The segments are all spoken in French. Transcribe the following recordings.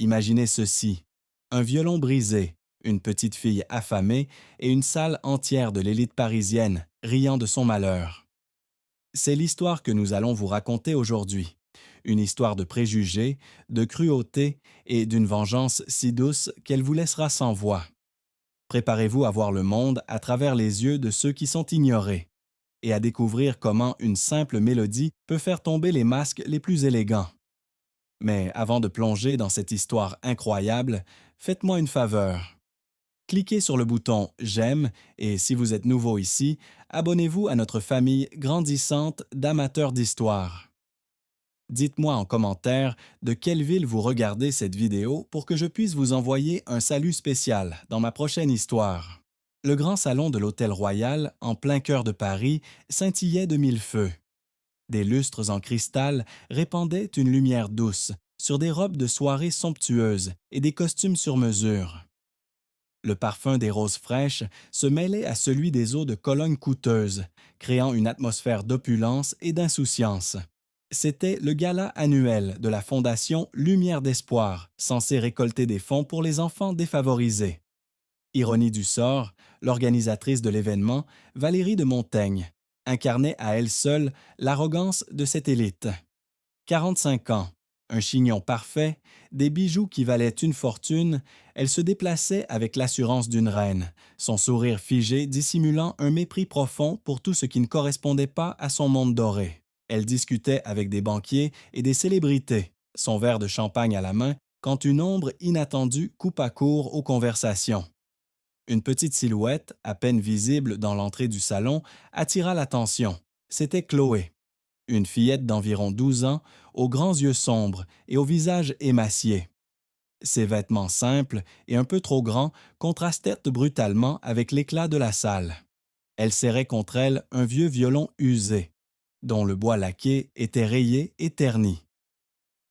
Imaginez ceci, un violon brisé, une petite fille affamée et une salle entière de l'élite parisienne riant de son malheur. C'est l'histoire que nous allons vous raconter aujourd'hui. Une histoire de préjugés, de cruauté et d'une vengeance si douce qu'elle vous laissera sans voix. Préparez-vous à voir le monde à travers les yeux de ceux qui sont ignorés et à découvrir comment une simple mélodie peut faire tomber les masques les plus élégants. Mais avant de plonger dans cette histoire incroyable, faites-moi une faveur. Cliquez sur le bouton J'aime et si vous êtes nouveau ici, abonnez-vous à notre famille grandissante d'amateurs d'histoire. Dites-moi en commentaire de quelle ville vous regardez cette vidéo pour que je puisse vous envoyer un salut spécial dans ma prochaine histoire. Le grand salon de l'Hôtel Royal, en plein cœur de Paris, scintillait de mille feux. Des lustres en cristal répandaient une lumière douce sur des robes de soirée somptueuses et des costumes sur mesure. Le parfum des roses fraîches se mêlait à celui des eaux de Cologne coûteuses, créant une atmosphère d'opulence et d'insouciance. C'était le gala annuel de la Fondation Lumière d'Espoir, censé récolter des fonds pour les enfants défavorisés. Ironie du sort, l'organisatrice de l'événement, Valérie de Montaigne, incarnait à elle seule l'arrogance de cette élite. 45 ans, un chignon parfait, des bijoux qui valaient une fortune, elle se déplaçait avec l'assurance d'une reine, son sourire figé dissimulant un mépris profond pour tout ce qui ne correspondait pas à son monde doré. Elle discutait avec des banquiers et des célébrités, son verre de champagne à la main, quand une ombre inattendue coupa court aux conversations. Une petite silhouette, à peine visible dans l'entrée du salon, attira l'attention. C'était Chloé, une fillette d'environ 12 ans, aux grands yeux sombres et au visage émacié. Ses vêtements simples et un peu trop grands contrastaient brutalement avec l'éclat de la salle. Elle serrait contre elle un vieux violon usé, dont le bois laqué était rayé et terni.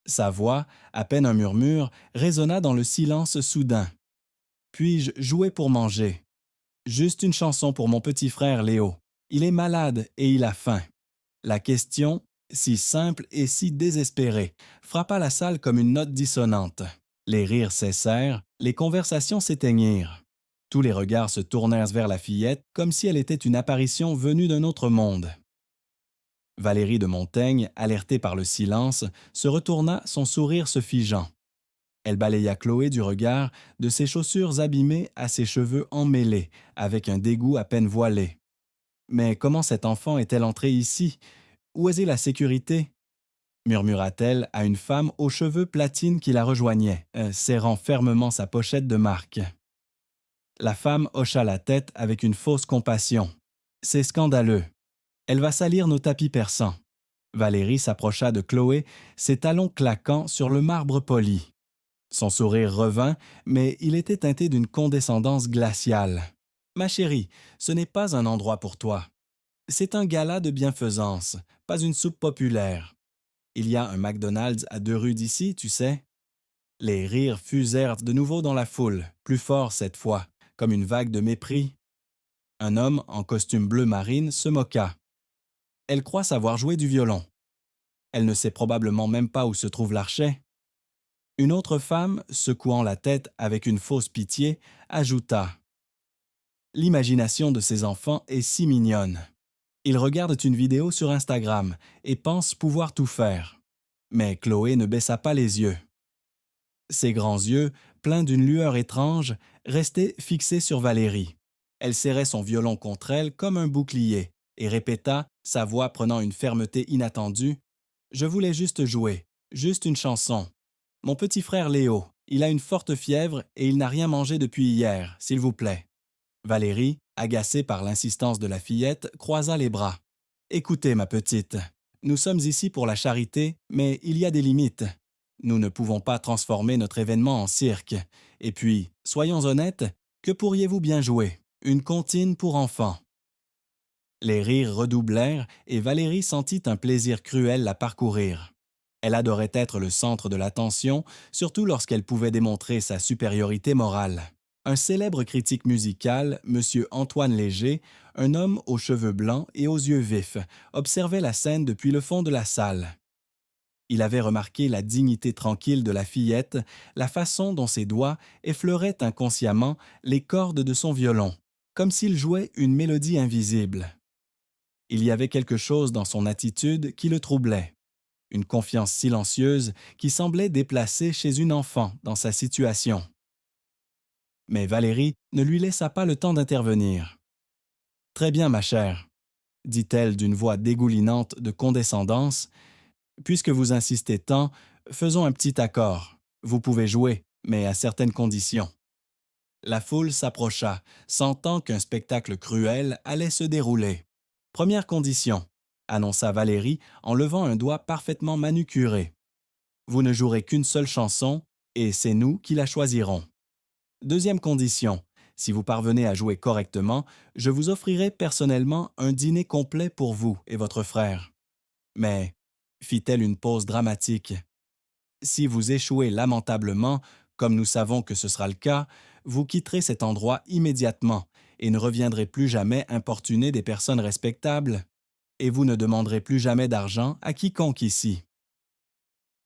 Sa voix, à peine un murmure, résonna dans le silence soudain. Puis-je jouer pour manger? Juste une chanson pour mon petit frère Léo. Il est malade et il a faim. La question, si simple et si désespérée, frappa la salle comme une note dissonante. Les rires cessèrent, les conversations s'éteignirent. Tous les regards se tournèrent vers la fillette comme si elle était une apparition venue d'un autre monde. Valérie de Montaigne, alertée par le silence, se retourna, son sourire se figeant. Elle balaya Chloé du regard, de ses chaussures abîmées à ses cheveux emmêlés, avec un dégoût à peine voilé. Mais comment cette enfant est-elle entrée ici? Où est la sécurité? Murmura-t-elle à une femme aux cheveux platines qui la rejoignait, serrant fermement sa pochette de marque. La femme hocha la tête avec une fausse compassion. C'est scandaleux. Elle va salir nos tapis persans. Valérie s'approcha de Chloé, ses talons claquant sur le marbre poli. Son sourire revint, mais il était teinté d'une condescendance glaciale. « Ma chérie, ce n'est pas un endroit pour toi. C'est un gala de bienfaisance, pas une soupe populaire. Il y a un McDonald's à 2 rues d'ici, tu sais. » Les rires fusèrent de nouveau dans la foule, plus fort cette fois, comme une vague de mépris. Un homme en costume bleu marine se moqua. Elle croit savoir jouer du violon. Elle ne sait probablement même pas où se trouve l'archet. Une autre femme, secouant la tête avec une fausse pitié, ajouta « L'imagination de ces enfants est si mignonne. Ils regardent une vidéo sur Instagram et pensent pouvoir tout faire. » Mais Chloé ne baissa pas les yeux. Ses grands yeux, pleins d'une lueur étrange, restaient fixés sur Valérie. Elle serrait son violon contre elle comme un bouclier et répéta, sa voix prenant une fermeté inattendue, « Je voulais juste jouer, juste une chanson. Mon petit frère Léo, il a une forte fièvre et il n'a rien mangé depuis hier, s'il vous plaît. » Valérie, agacée par l'insistance de la fillette, croisa les bras. « Écoutez, ma petite, nous sommes ici pour la charité, mais il y a des limites. Nous ne pouvons pas transformer notre événement en cirque. Et puis, soyons honnêtes, que pourriez-vous bien jouer? Une comptine pour enfants. » Les rires redoublèrent et Valérie sentit un plaisir cruel la parcourir. Elle adorait être le centre de l'attention, surtout lorsqu'elle pouvait démontrer sa supériorité morale. Un célèbre critique musical, M. Antoine Léger, un homme aux cheveux blancs et aux yeux vifs, observait la scène depuis le fond de la salle. Il avait remarqué la dignité tranquille de la fillette, la façon dont ses doigts effleuraient inconsciemment les cordes de son violon, comme s'il jouait une mélodie invisible. Il y avait quelque chose dans son attitude qui le troublait, une confiance silencieuse qui semblait déplacée chez une enfant dans sa situation. Mais Valérie ne lui laissa pas le temps d'intervenir. « Très bien, ma chère, » dit-elle d'une voix dégoulinante de condescendance. « Puisque vous insistez tant, faisons un petit accord. Vous pouvez jouer, mais à certaines conditions. » La foule s'approcha, sentant qu'un spectacle cruel allait se dérouler. « Première condition, » annonça Valérie en levant un doigt parfaitement manucuré. « Vous ne jouerez qu'une seule chanson, et c'est nous qui la choisirons. Deuxième condition, si vous parvenez à jouer correctement, je vous offrirai personnellement un dîner complet pour vous et votre frère. Mais, fit-elle une pause dramatique, si vous échouez lamentablement, comme nous savons que ce sera le cas, vous quitterez cet endroit immédiatement et ne reviendrez plus jamais importuner des personnes respectables, et vous ne demanderez plus jamais d'argent à quiconque ici. »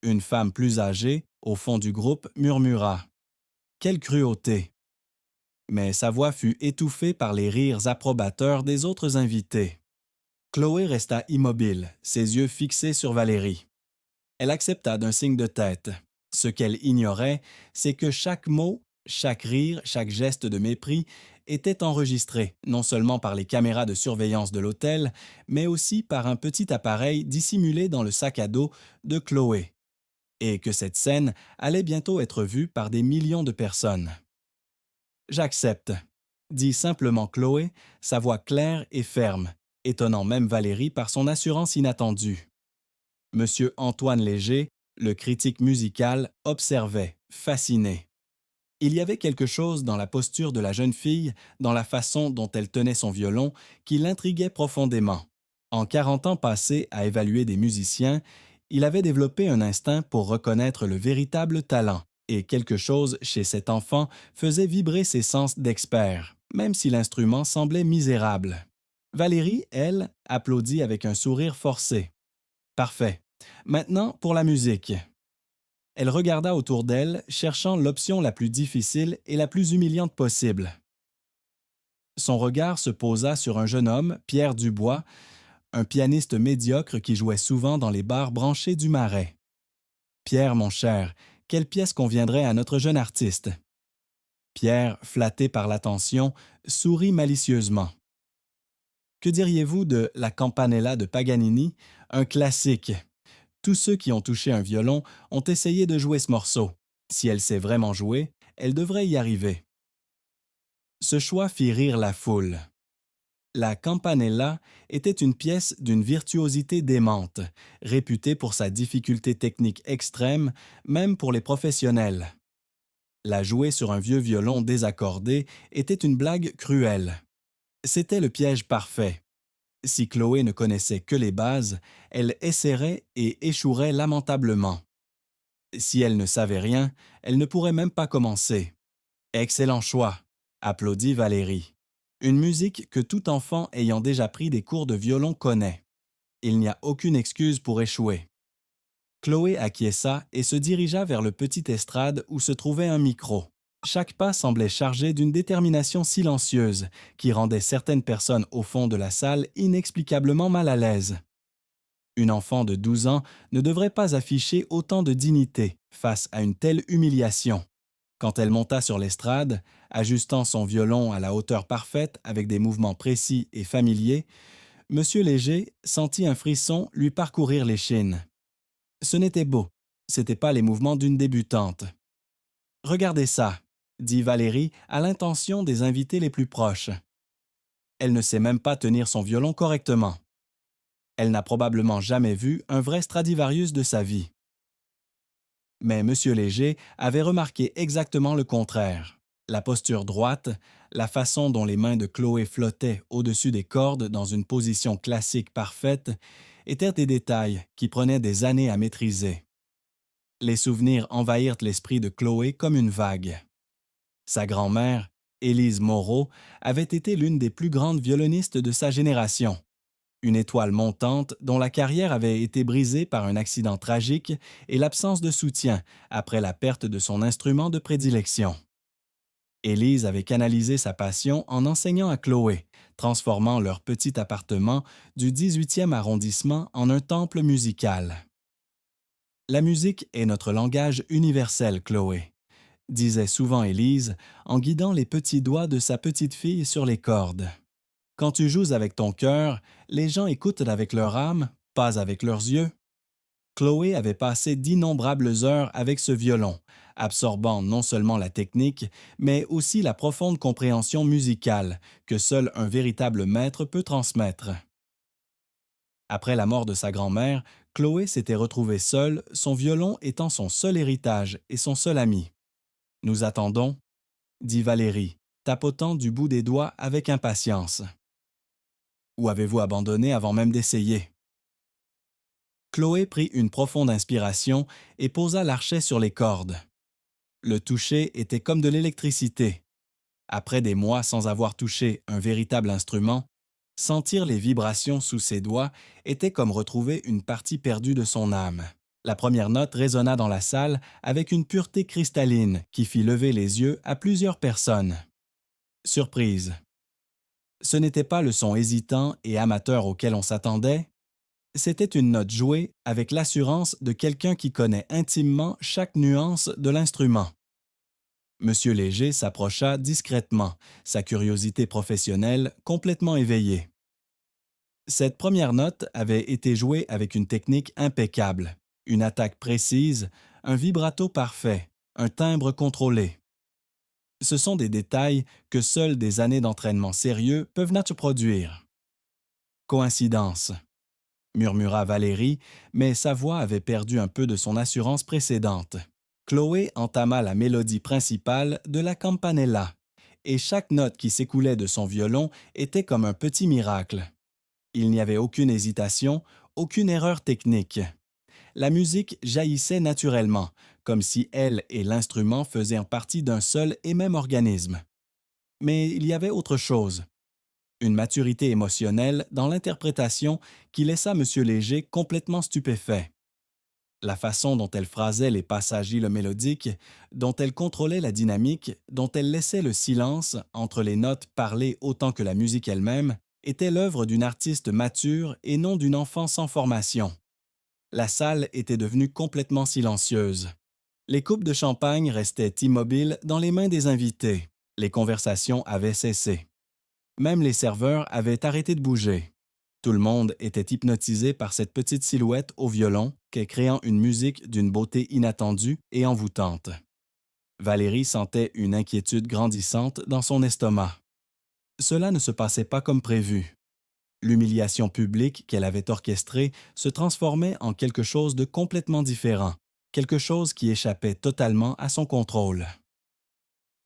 Une femme plus âgée, au fond du groupe, murmura « Quelle cruauté !» Mais sa voix fut étouffée par les rires approbateurs des autres invités. Chloé resta immobile, ses yeux fixés sur Valérie. Elle accepta d'un signe de tête. Ce qu'elle ignorait, c'est que chaque mot, chaque rire, chaque geste de mépris était enregistré, non seulement par les caméras de surveillance de l'hôtel, mais aussi par un petit appareil dissimulé dans le sac à dos de Chloé, et que cette scène allait bientôt être vue par des millions de personnes. « J'accepte », dit simplement Chloé, sa voix claire et ferme, étonnant même Valérie par son assurance inattendue. Monsieur Antoine Léger, le critique musical, observait, fasciné. Il y avait quelque chose dans la posture de la jeune fille, dans la façon dont elle tenait son violon, qui l'intriguait profondément. En 40 ans passés à évaluer des musiciens, il avait développé un instinct pour reconnaître le véritable talent, et quelque chose chez cet enfant faisait vibrer ses sens d'expert, même si l'instrument semblait misérable. Valérie, elle, applaudit avec un sourire forcé. « Parfait. Maintenant, pour la musique. » Elle regarda autour d'elle, cherchant l'option la plus difficile et la plus humiliante possible. Son regard se posa sur un jeune homme, Pierre Dubois, un pianiste médiocre qui jouait souvent dans les bars branchés du Marais. « Pierre, mon cher, quelle pièce conviendrait à notre jeune artiste? » Pierre, flatté par l'attention, sourit malicieusement. « Que diriez-vous de la Campanella de Paganini, un classique? Tous ceux qui ont touché un violon ont essayé de jouer ce morceau. Si elle sait vraiment jouer, elle devrait y arriver. » Ce choix fit rire la foule. La Campanella était une pièce d'une virtuosité démente, réputée pour sa difficulté technique extrême, même pour les professionnels. La jouer sur un vieux violon désaccordé était une blague cruelle. C'était le piège parfait. Si Chloé ne connaissait que les bases, elle essaierait et échouerait lamentablement. Si elle ne savait rien, elle ne pourrait même pas commencer. « Excellent choix », applaudit Valérie. « Une musique que tout enfant ayant déjà pris des cours de violon connaît. Il n'y a aucune excuse pour échouer. » Chloé acquiesça et se dirigea vers le petit estrade où se trouvait un micro. Chaque pas semblait chargé d'une détermination silencieuse qui rendait certaines personnes au fond de la salle inexplicablement mal à l'aise. Une enfant de 12 ans ne devrait pas afficher autant de dignité face à une telle humiliation. Quand elle monta sur l'estrade, ajustant son violon à la hauteur parfaite avec des mouvements précis et familiers, M. Léger sentit un frisson lui parcourir l'échine. Ce n'était beau, c'étaient pas les mouvements d'une débutante. « Regardez ça », dit Valérie à l'intention des invités les plus proches. Elle ne sait même pas tenir son violon correctement. Elle n'a probablement jamais vu un vrai Stradivarius de sa vie. Mais M. Léger avait remarqué exactement le contraire. La posture droite, la façon dont les mains de Chloé flottaient au-dessus des cordes dans une position classique parfaite, étaient des détails qui prenaient des années à maîtriser. Les souvenirs envahirent l'esprit de Chloé comme une vague. Sa grand-mère, Élise Moreau, avait été l'une des plus grandes violonistes de sa génération. une étoile montante dont la carrière avait été brisée par un accident tragique et l'absence de soutien après la perte de son instrument de prédilection. Élise avait canalisé sa passion en enseignant à Chloé, transformant leur petit appartement du 18e arrondissement en un temple musical. La musique est notre langage universel, Chloé, disait souvent Élise en guidant les petits doigts de sa petite fille sur les cordes. Quand tu joues avec ton cœur, les gens écoutent avec leur âme, pas avec leurs yeux. Chloé avait passé d'innombrables heures avec ce violon, absorbant non seulement la technique, mais aussi la profonde compréhension musicale que seul un véritable maître peut transmettre. Après la mort de sa grand-mère, Chloé s'était retrouvée seule, son violon étant son seul héritage et son seul ami. « Nous attendons, » dit Valérie, tapotant du bout des doigts avec impatience. « Ou avez-vous abandonné avant même d'essayer ?» Chloé prit une profonde inspiration et posa l'archet sur les cordes. Le toucher était comme de l'électricité. Après des mois sans avoir touché un véritable instrument, sentir les vibrations sous ses doigts était comme retrouver une partie perdue de son âme. La première note résonna dans la salle avec une pureté cristalline qui fit lever les yeux à plusieurs personnes. Surprise. Ce n'était pas le son hésitant et amateur auquel on s'attendait. C'était une note jouée avec l'assurance de quelqu'un qui connaît intimement chaque nuance de l'instrument. Monsieur Léger s'approcha discrètement, sa curiosité professionnelle complètement éveillée. Cette première note avait été jouée avec une technique impeccable, une attaque précise, un vibrato parfait, un timbre contrôlé. Ce sont des détails que seules des années d'entraînement sérieux peuvent produire. Coïncidence, murmura Valérie, mais sa voix avait perdu un peu de son assurance précédente. Chloé entama la mélodie principale de la campanella, et chaque note qui s'écoulait de son violon était comme un petit miracle. Il n'y avait aucune hésitation, aucune erreur technique. La musique jaillissait naturellement, comme si elle et l'instrument faisaient partie d'un seul et même organisme. Mais il y avait autre chose. Une maturité émotionnelle dans l'interprétation qui laissa M. Léger complètement stupéfait. La façon dont elle phrasait les passages mélodiques, dont elle contrôlait la dynamique, dont elle laissait le silence entre les notes parler autant que la musique elle-même, était l'œuvre d'une artiste mature et non d'une enfant sans formation. La salle était devenue complètement silencieuse. Les coupes de champagne restaient immobiles dans les mains des invités. Les conversations avaient cessé. Même les serveurs avaient arrêté de bouger. Tout le monde était hypnotisé par cette petite silhouette au violon, créant une musique d'une beauté inattendue et envoûtante. Valérie sentait une inquiétude grandissante dans son estomac. Cela ne se passait pas comme prévu. L'humiliation publique qu'elle avait orchestrée se transformait en quelque chose de complètement différent, quelque chose qui échappait totalement à son contrôle.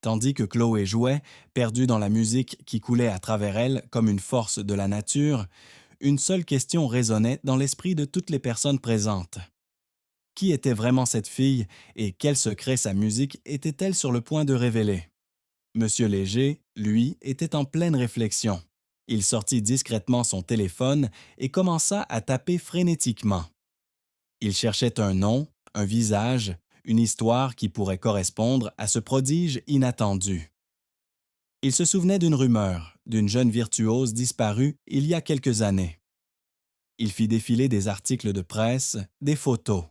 Tandis que Chloé jouait, perdue dans la musique qui coulait à travers elle comme une force de la nature, une seule question résonnait dans l'esprit de toutes les personnes présentes. Qui était vraiment cette fille et quel secret sa musique était-elle sur le point de révéler? Monsieur Léger, lui, était en pleine réflexion. Il sortit discrètement son téléphone et commença à taper frénétiquement. Il cherchait un nom, un visage, une histoire qui pourrait correspondre à ce prodige inattendu. Il se souvenait d'une rumeur, d'une jeune virtuose disparue il y a quelques années. Il fit défiler des articles de presse, des photos.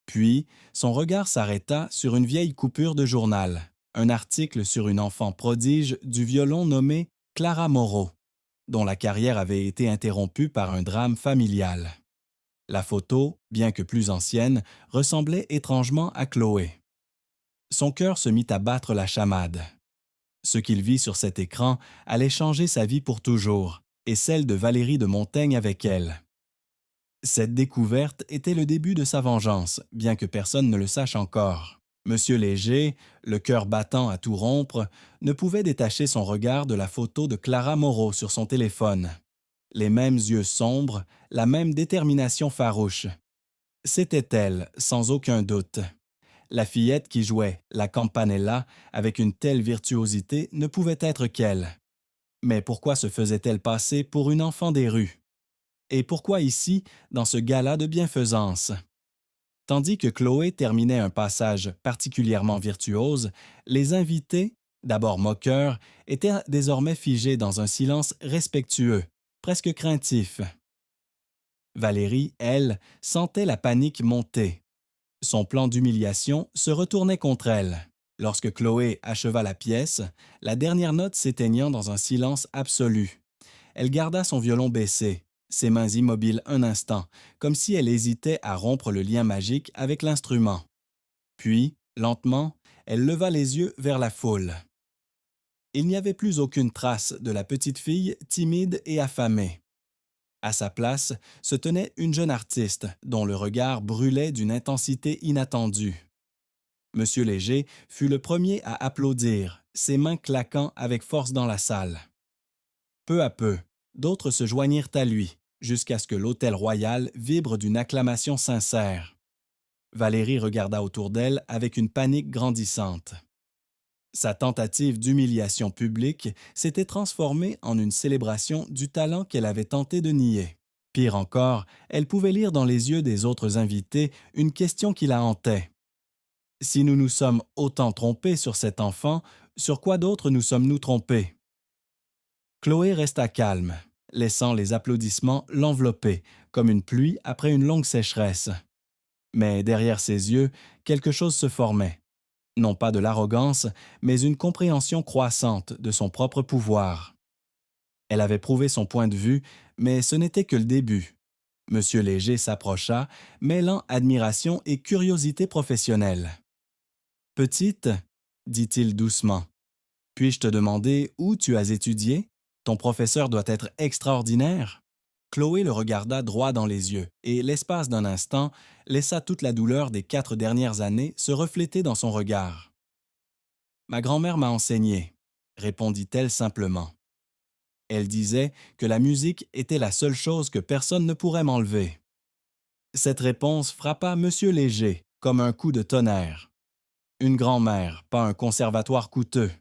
Puis, son regard s'arrêta sur une vieille coupure de journal, un article sur une enfant prodige du violon nommée Clara Moreau, dont la carrière avait été interrompue par un drame familial. La photo, bien que plus ancienne, ressemblait étrangement à Chloé. Son cœur se mit à battre la chamade. Ce qu'il vit sur cet écran allait changer sa vie pour toujours, et celle de Valérie de Montaigne avec elle. Cette découverte était le début de sa vengeance, bien que personne ne le sache encore. Monsieur Léger, le cœur battant à tout rompre, ne pouvait détacher son regard de la photo de Clara Moreau sur son téléphone. Les mêmes yeux sombres, la même détermination farouche. C'était elle, sans aucun doute. La fillette qui jouait la campanella avec une telle virtuosité ne pouvait être qu'elle. Mais pourquoi se faisait-elle passer pour une enfant des rues? Et pourquoi ici, dans ce gala de bienfaisance? Tandis que Chloé terminait un passage particulièrement virtuose, les invités, d'abord moqueurs, étaient désormais figés dans un silence respectueux, presque craintif. Valérie, elle, sentait la panique monter. Son plan d'humiliation se retournait contre elle. Lorsque Chloé acheva la pièce, la dernière note s'éteignant dans un silence absolu. Elle garda son violon baissé, ses mains immobiles un instant, comme si elle hésitait à rompre le lien magique avec l'instrument. Puis, lentement, elle leva les yeux vers la foule. Il n'y avait plus aucune trace de la petite fille timide et affamée. À sa place se tenait une jeune artiste dont le regard brûlait d'une intensité inattendue. Monsieur Léger fut le premier à applaudir, ses mains claquant avec force dans la salle. Peu à peu, d'autres se joignirent à lui, jusqu'à ce que l'hôtel royal vibre d'une acclamation sincère. Valérie regarda autour d'elle avec une panique grandissante. Sa tentative d'humiliation publique s'était transformée en une célébration du talent qu'elle avait tenté de nier. Pire encore, elle pouvait lire dans les yeux des autres invités une question qui la hantait. Si nous nous sommes autant trompés sur cet enfant, sur quoi d'autre nous sommes-nous trompés? Chloé resta calme, laissant les applaudissements l'envelopper, comme une pluie après une longue sécheresse. Mais derrière ses yeux, quelque chose se formait. Non pas de l'arrogance, mais une compréhension croissante de son propre pouvoir. Elle avait prouvé son point de vue, mais ce n'était que le début. Monsieur Léger s'approcha, mêlant admiration et curiosité professionnelle. « Petite, dit-il doucement, puis-je te demander où tu as étudié? Ton professeur doit être extraordinaire. » Chloé le regarda droit dans les yeux et, l'espace d'un instant, laissa toute la douleur des 4 dernières années se refléter dans son regard. « Ma grand-mère m'a enseigné, » répondit-elle simplement. Elle disait que la musique était la seule chose que personne ne pourrait m'enlever. Cette réponse frappa Monsieur Léger comme un coup de tonnerre. Une grand-mère, pas un conservatoire coûteux.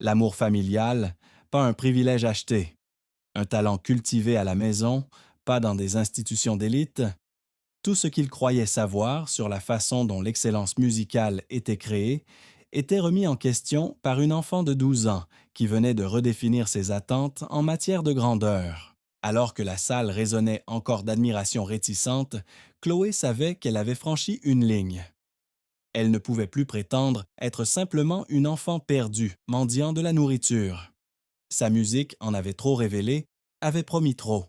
L'amour familial, pas un privilège acheté. Un talent cultivé à la maison, pas dans des institutions d'élite. Tout ce qu'il croyait savoir sur la façon dont l'excellence musicale était créée était remis en question par une enfant de 12 ans qui venait de redéfinir ses attentes en matière de grandeur. Alors que la salle résonnait encore d'admiration réticente, Chloé savait qu'elle avait franchi une ligne. Elle ne pouvait plus prétendre être simplement une enfant perdue, mendiant de la nourriture. Sa musique en avait trop révélé, avait promis trop.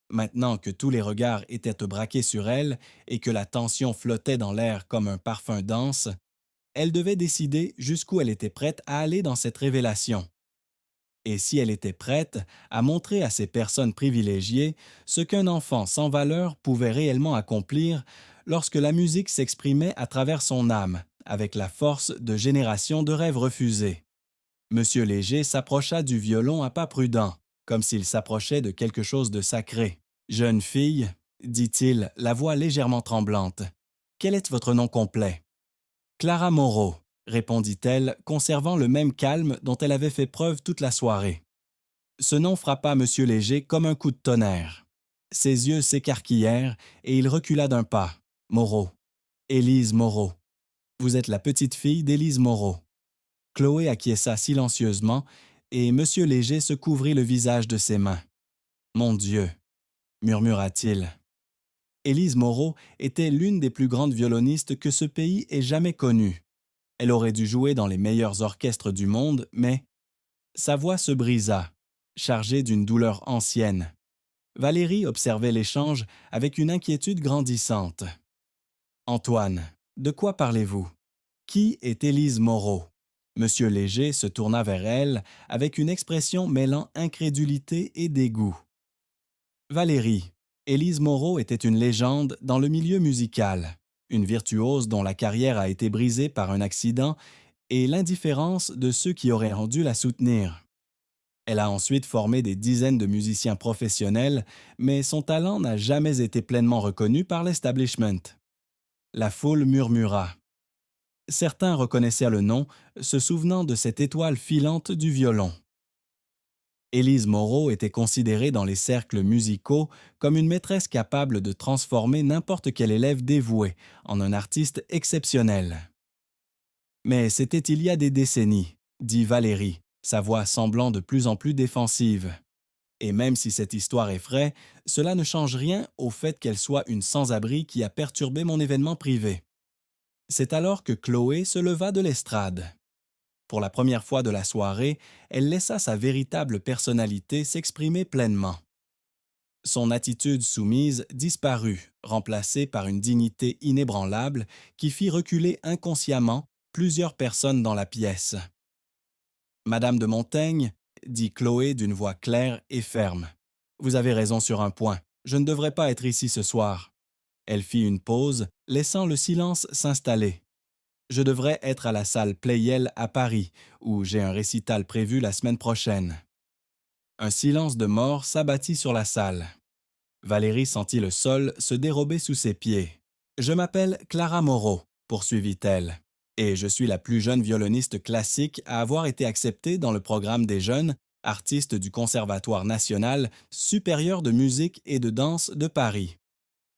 Maintenant que tous les regards étaient braqués sur elle et que la tension flottait dans l'air comme un parfum dense, elle devait décider jusqu'où elle était prête à aller dans cette révélation. Et si elle était prête à montrer à ces personnes privilégiées ce qu'un enfant sans valeur pouvait réellement accomplir lorsque la musique s'exprimait à travers son âme, avec la force de générations de rêves refusés. Monsieur Léger s'approcha du violon à pas prudents, comme s'il s'approchait de quelque chose de sacré. « Jeune fille, dit-il, la voix légèrement tremblante, quel est votre nom complet? »« Clara Moreau, » répondit-elle, conservant le même calme dont elle avait fait preuve toute la soirée. Ce nom frappa Monsieur Léger comme un coup de tonnerre. Ses yeux s'écarquillèrent et il recula d'un pas. « Moreau, Élise Moreau. Vous êtes la petite fille d'Élise Moreau. » Chloé acquiesça silencieusement et Monsieur Léger se couvrit le visage de ses mains. « Mon Dieu, » murmura-t-il. Élise Moreau était l'une des plus grandes violonistes que ce pays ait jamais connues. Elle aurait dû jouer dans les meilleurs orchestres du monde, mais sa voix se brisa, chargée d'une douleur ancienne. Valérie observait l'échange avec une inquiétude grandissante. « Antoine, de quoi parlez-vous? Qui est Élise Moreau? » Monsieur Léger se tourna vers elle avec une expression mêlant incrédulité et dégoût. « Valérie, Élise Moreau était une légende dans le milieu musical, une virtuose dont la carrière a été brisée par un accident et l'indifférence de ceux qui auraient dû la soutenir. Elle a ensuite formé des dizaines de musiciens professionnels, mais son talent n'a jamais été pleinement reconnu par l'establishment. » La foule murmura. Certains reconnaissaient le nom, se souvenant de cette étoile filante du violon. Élise Moreau était considérée dans les cercles musicaux comme une maîtresse capable de transformer n'importe quel élève dévoué en un artiste exceptionnel. Mais c'était il y a des décennies, dit Valérie, sa voix semblant de plus en plus défensive. Et même si cette histoire est vraie, cela ne change rien au fait qu'elle soit une sans-abri qui a perturbé mon événement privé. C'est alors que Chloé se leva de l'estrade. Pour la première fois de la soirée, elle laissa sa véritable personnalité s'exprimer pleinement. Son attitude soumise disparut, remplacée par une dignité inébranlable qui fit reculer inconsciemment plusieurs personnes dans la pièce. Madame de Montaigne, dit Chloé d'une voix claire et ferme. Vous avez raison sur un point. Je ne devrais pas être ici ce soir. Elle fit une pause, laissant le silence s'installer. Je devrais être à la salle Pleyel à Paris, où j'ai un récital prévu la semaine prochaine. Un silence de mort s'abattit sur la salle. Valérie sentit le sol se dérober sous ses pieds. Je m'appelle Clara Moreau, poursuivit-elle, et je suis la plus jeune violoniste classique à avoir été acceptée dans le programme des jeunes artistes du Conservatoire national supérieur de musique et de danse de Paris.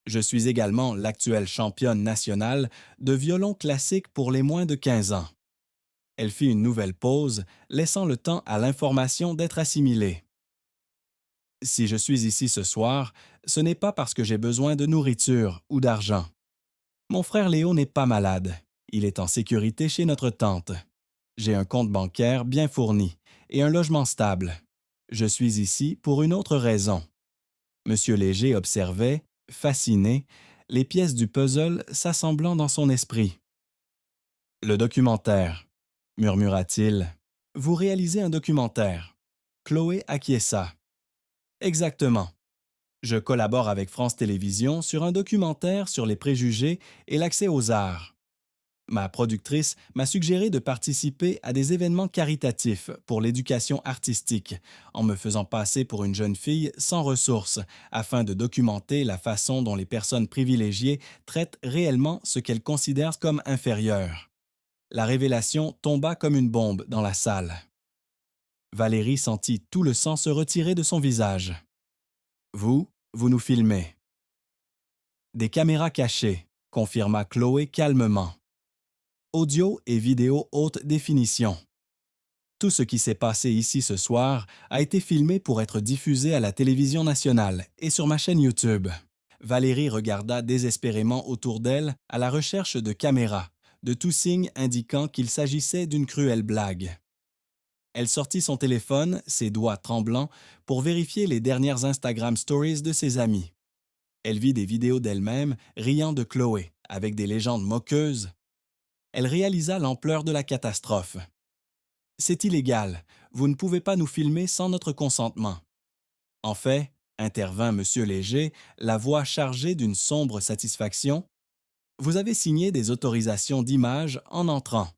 Je suis également l'actuelle championne nationale de violon classique pour les moins de 15 ans. Elle fit une nouvelle pause, laissant le temps à l'information d'être assimilée. Si je suis ici ce soir, ce n'est pas parce que j'ai besoin de nourriture ou d'argent. Mon frère Léo n'est pas malade. Il est en sécurité chez notre tante. J'ai un compte bancaire bien fourni et un logement stable. Je suis ici pour une autre raison. Monsieur Léger observait, fasciné, les pièces du puzzle s'assemblant dans son esprit. Le documentaire, murmura-t-il. Vous réalisez un documentaire. Chloé acquiesça. Exactement. Je collabore avec France Télévisions sur un documentaire sur les préjugés et l'accès aux arts. Ma productrice m'a suggéré de participer à des événements caritatifs pour l'éducation artistique, en me faisant passer pour une jeune fille sans ressources, afin de documenter la façon dont les personnes privilégiées traitent réellement ce qu'elles considèrent comme inférieur. La révélation tomba comme une bombe dans la salle. Valérie sentit tout le sang se retirer de son visage. Vous nous filmez. Des caméras cachées, confirma Chloé calmement. Audio et vidéo haute définition. Tout ce qui s'est passé ici ce soir a été filmé pour être diffusé à la télévision nationale et sur ma chaîne YouTube. Valérie regarda désespérément autour d'elle à la recherche de caméras, de tout signe indiquant qu'il s'agissait d'une cruelle blague. Elle sortit son téléphone, ses doigts tremblants, pour vérifier les dernières Instagram Stories de ses amis. Elle vit des vidéos d'elle-même riant de Chloé, avec des légendes moqueuses. Elle réalisa l'ampleur de la catastrophe. C'est illégal, vous ne pouvez pas nous filmer sans notre consentement. En fait, intervint M. Léger, la voix chargée d'une sombre satisfaction, vous avez signé des autorisations d'image en entrant.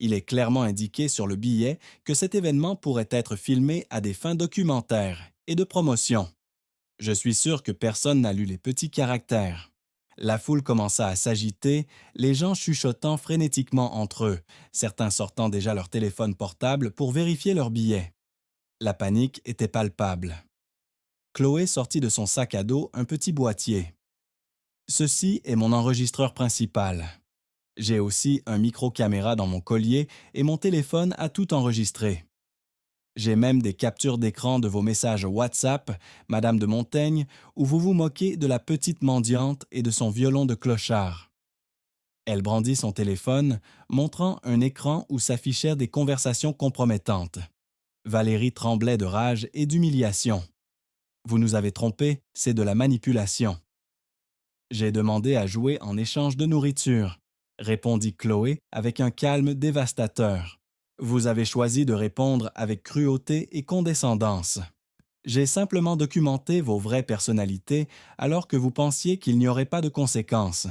Il est clairement indiqué sur le billet que cet événement pourrait être filmé à des fins documentaires et de promotion. Je suis sûr que personne n'a lu les petits caractères. La foule commença à s'agiter, les gens chuchotant frénétiquement entre eux, certains sortant déjà leur téléphone portable pour vérifier leurs billets. La panique était palpable. Chloé sortit de son sac à dos un petit boîtier. Ceci est mon enregistreur principal. J'ai aussi un micro-caméra dans mon collier et mon téléphone a tout enregistré. J'ai même des captures d'écran de vos messages WhatsApp, Madame de Montaigne, où vous vous moquez de la petite mendiante et de son violon de clochard. Elle brandit son téléphone, montrant un écran où s'affichèrent des conversations compromettantes. Valérie tremblait de rage et d'humiliation. Vous nous avez trompés, c'est de la manipulation. J'ai demandé à jouer en échange de nourriture, répondit Chloé avec un calme dévastateur. Vous avez choisi de répondre avec cruauté et condescendance. J'ai simplement documenté vos vraies personnalités alors que vous pensiez qu'il n'y aurait pas de conséquences.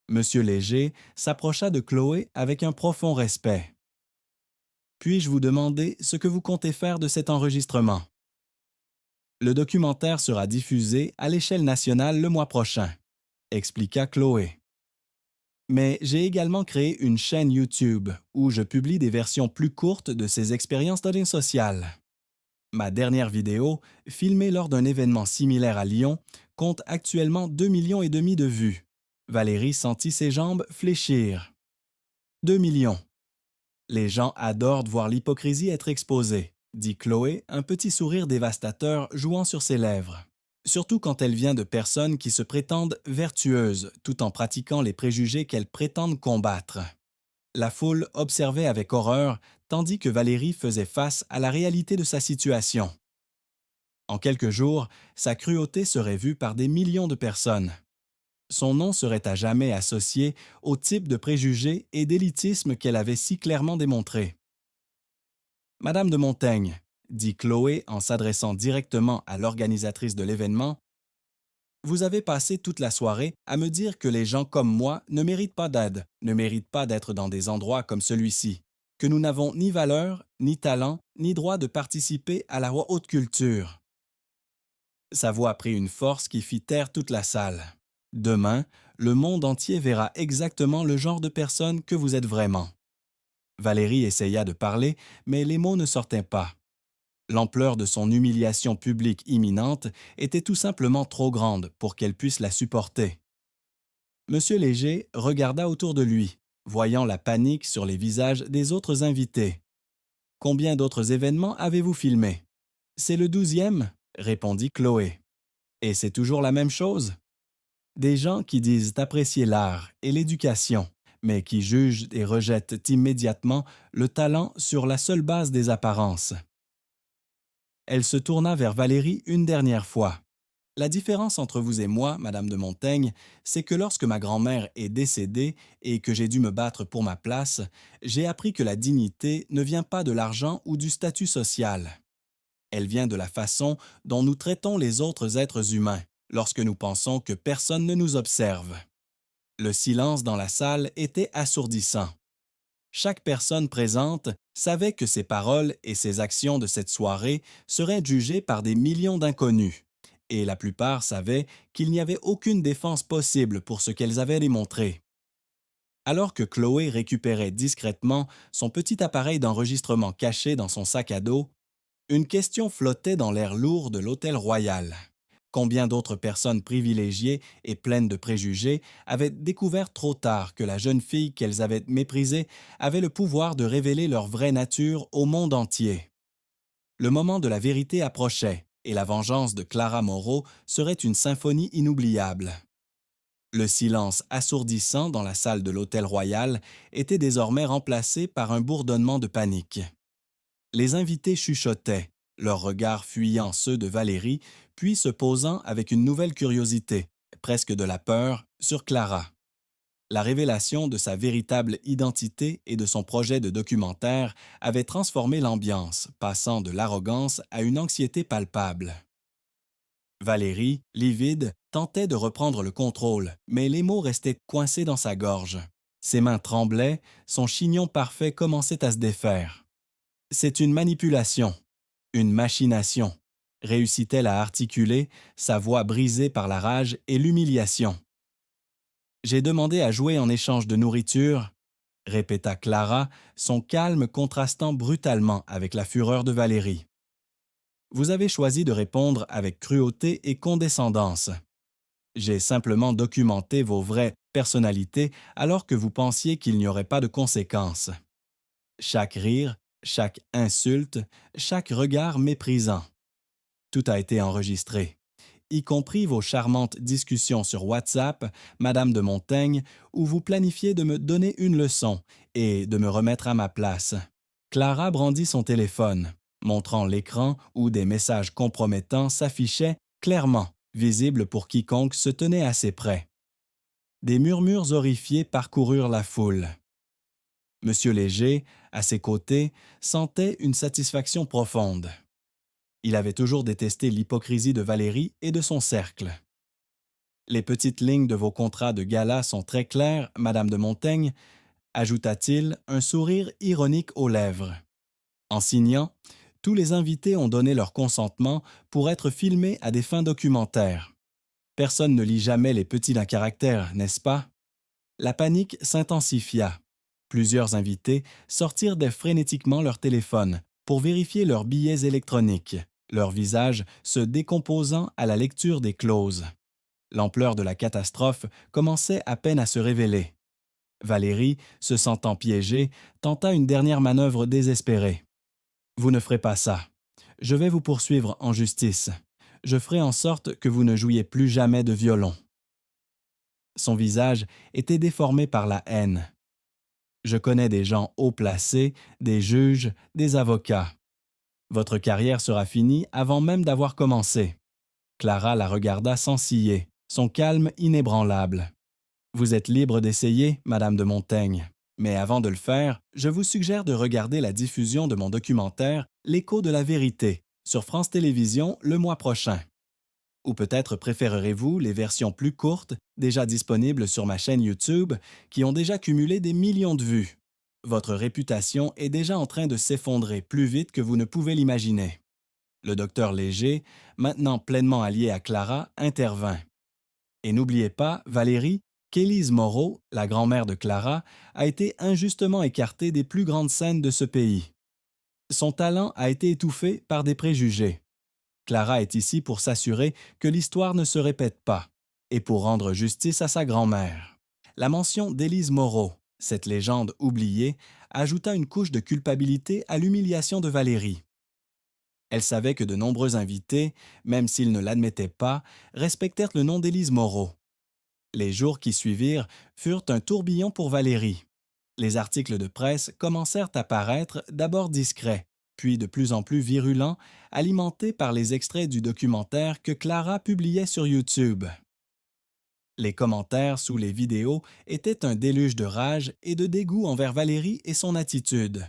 Monsieur Léger s'approcha de Chloé avec un profond respect. Puis-je vous demander ce que vous comptez faire de cet enregistrement? Le documentaire sera diffusé à l'échelle nationale le mois prochain, expliqua Chloé. Mais j'ai également créé une chaîne YouTube où je publie des versions plus courtes de ces expériences de lien social. Ma dernière vidéo, filmée lors d'un événement similaire à Lyon, compte actuellement 2,5 millions de vues. Valérie sentit ses jambes fléchir. 2 millions. Les gens adorent de voir l'hypocrisie être exposée, dit Chloé, un petit sourire dévastateur jouant sur ses lèvres. Surtout quand elle vient de personnes qui se prétendent vertueuses tout en pratiquant les préjugés qu'elles prétendent combattre. La foule observait avec horreur, tandis que Valérie faisait face à la réalité de sa situation. En quelques jours, sa cruauté serait vue par des millions de personnes. Son nom serait à jamais associé au type de préjugés et d'élitisme qu'elle avait si clairement démontré. Madame de Montaigne, dit Chloé en s'adressant directement à l'organisatrice de l'événement, vous avez passé toute la soirée à me dire que les gens comme moi ne méritent pas d'aide, ne méritent pas d'être dans des endroits comme celui-ci, que nous n'avons ni valeur, ni talent, ni droit de participer à la haute culture. Sa voix prit une force qui fit taire toute la salle. Demain, le monde entier verra exactement le genre de personne que vous êtes vraiment. Valérie essaya de parler, mais les mots ne sortaient pas. L'ampleur de son humiliation publique imminente était tout simplement trop grande pour qu'elle puisse la supporter. Monsieur Léger regarda autour de lui, voyant la panique sur les visages des autres invités. « Combien d'autres événements avez-vous filmés ?»« C'est le 12e, répondit Chloé. « Et c'est toujours la même chose ?» Des gens qui disent apprécier l'art et l'éducation, mais qui jugent et rejettent immédiatement le talent sur la seule base des apparences. Elle se tourna vers Valérie une dernière fois. La différence entre vous et moi, Madame de Montaigne, c'est que lorsque ma grand-mère est décédée et que j'ai dû me battre pour ma place, j'ai appris que la dignité ne vient pas de l'argent ou du statut social. Elle vient de la façon dont nous traitons les autres êtres humains, lorsque nous pensons que personne ne nous observe. Le silence dans la salle était assourdissant. Chaque personne présente savait que ses paroles et ses actions de cette soirée seraient jugées par des millions d'inconnus, et la plupart savaient qu'il n'y avait aucune défense possible pour ce qu'elles avaient démontré. Alors que Chloé récupérait discrètement son petit appareil d'enregistrement caché dans son sac à dos, une question flottait dans l'air lourd de l'Hôtel Royal. Combien d'autres personnes privilégiées et pleines de préjugés avaient découvert trop tard que la jeune fille qu'elles avaient méprisée avait le pouvoir de révéler leur vraie nature au monde entier? Le moment de la vérité approchait, et la vengeance de Clara Moreau serait une symphonie inoubliable. Le silence assourdissant dans la salle de l'Hôtel Royal était désormais remplacé par un bourdonnement de panique. Les invités chuchotaient, leurs regards fuyant ceux de Valérie, puis se posant avec une nouvelle curiosité, presque de la peur, sur Clara. La révélation de sa véritable identité et de son projet de documentaire avait transformé l'ambiance, passant de l'arrogance à une anxiété palpable. Valérie, livide, tentait de reprendre le contrôle, mais les mots restaient coincés dans sa gorge. Ses mains tremblaient, son chignon parfait commençait à se défaire. C'est une manipulation, une machination, réussit-elle à articuler, sa voix brisée par la rage et l'humiliation. J'ai demandé à jouer en échange de nourriture, répéta Clara, son calme contrastant brutalement avec la fureur de Valérie. Vous avez choisi de répondre avec cruauté et condescendance. J'ai simplement documenté vos vraies personnalités alors que vous pensiez qu'il n'y aurait pas de conséquences. Chaque rire, chaque insulte, chaque regard méprisant. Tout a été enregistré, y compris vos charmantes discussions sur WhatsApp, Madame de Montaigne, où vous planifiez de me donner une leçon et de me remettre à ma place. Clara brandit son téléphone, montrant l'écran où des messages compromettants s'affichaient clairement, visibles pour quiconque se tenait assez près. Des murmures horrifiés parcoururent la foule. Monsieur Léger, à ses côtés, sentait une satisfaction profonde. Il avait toujours détesté l'hypocrisie de Valérie et de son cercle. Les petites lignes de vos contrats de gala sont très claires, Madame de Montaigne, ajouta-t-il, un sourire ironique aux lèvres. En signant, tous les invités ont donné leur consentement pour être filmés à des fins documentaires. Personne ne lit jamais les petits d'un caractère, n'est-ce pas? La panique s'intensifia. Plusieurs invités sortirent frénétiquement leur téléphone, pour vérifier leurs billets électroniques, leur visage se décomposant à la lecture des clauses. L'ampleur de la catastrophe commençait à peine à se révéler. Valérie, se sentant piégée, tenta une dernière manœuvre désespérée. « Vous ne ferez pas ça. Je vais vous poursuivre en justice. Je ferai en sorte que vous ne jouiez plus jamais de violon. » Son visage était déformé par la haine. « Je connais des gens haut placés, des juges, des avocats. Votre carrière sera finie avant même d'avoir commencé. » Clara la regarda sans ciller, son calme inébranlable. « Vous êtes libre d'essayer, Madame de Montaigne. Mais avant de le faire, je vous suggère de regarder la diffusion de mon documentaire « L'écho de la vérité » sur France Télévisions le mois prochain. Ou peut-être préférerez-vous les versions plus courtes, déjà disponibles sur ma chaîne YouTube, qui ont déjà cumulé des millions de vues. Votre réputation est déjà en train de s'effondrer plus vite que vous ne pouvez l'imaginer. Le docteur Léger, maintenant pleinement allié à Clara, intervint. Et n'oubliez pas, Valérie, qu'Élise Moreau, la grand-mère de Clara, a été injustement écartée des plus grandes scènes de ce pays. Son talent a été étouffé par des préjugés. Clara est ici pour s'assurer que l'histoire ne se répète pas et pour rendre justice à sa grand-mère. La mention d'Élise Moreau, cette légende oubliée, ajouta une couche de culpabilité à l'humiliation de Valérie. Elle savait que de nombreux invités, même s'ils ne l'admettaient pas, respectèrent le nom d'Élise Moreau. Les jours qui suivirent furent un tourbillon pour Valérie. Les articles de presse commencèrent à paraître d'abord discrets, puis de plus en plus virulents, alimentés par les extraits du documentaire que Clara publiait sur YouTube. Les commentaires sous les vidéos étaient un déluge de rage et de dégoût envers Valérie et son attitude.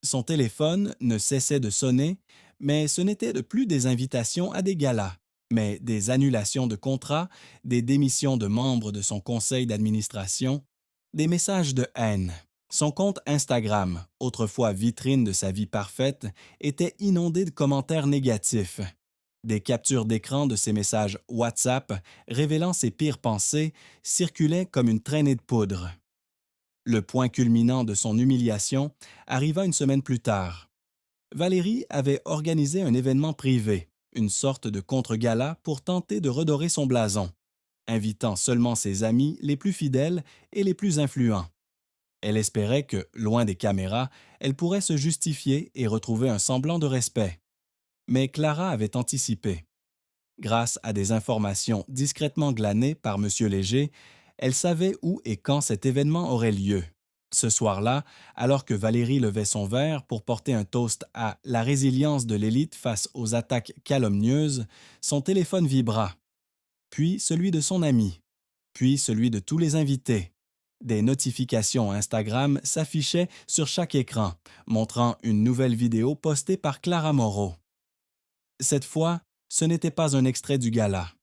Son téléphone ne cessait de sonner, mais ce n'étaient plus des invitations à des galas, mais des annulations de contrats, des démissions de membres de son conseil d'administration, des messages de haine. Son compte Instagram, autrefois vitrine de sa vie parfaite, était inondé de commentaires négatifs. Des captures d'écran de ses messages WhatsApp révélant ses pires pensées circulaient comme une traînée de poudre. Le point culminant de son humiliation arriva une semaine plus tard. Valérie avait organisé un événement privé, une sorte de contre-gala pour tenter de redorer son blason, invitant seulement ses amis les plus fidèles et les plus influents. Elle espérait que, loin des caméras, elle pourrait se justifier et retrouver un semblant de respect. Mais Clara avait anticipé. Grâce à des informations discrètement glanées par M. Léger, elle savait où et quand cet événement aurait lieu. Ce soir-là, alors que Valérie levait son verre pour porter un toast à la résilience de l'élite face aux attaques calomnieuses, son téléphone vibra. Puis celui de son ami. Puis celui de tous les invités. Des notifications Instagram s'affichaient sur chaque écran, montrant une nouvelle vidéo postée par Clara Moreau. Cette fois, ce n'était pas un extrait du gala.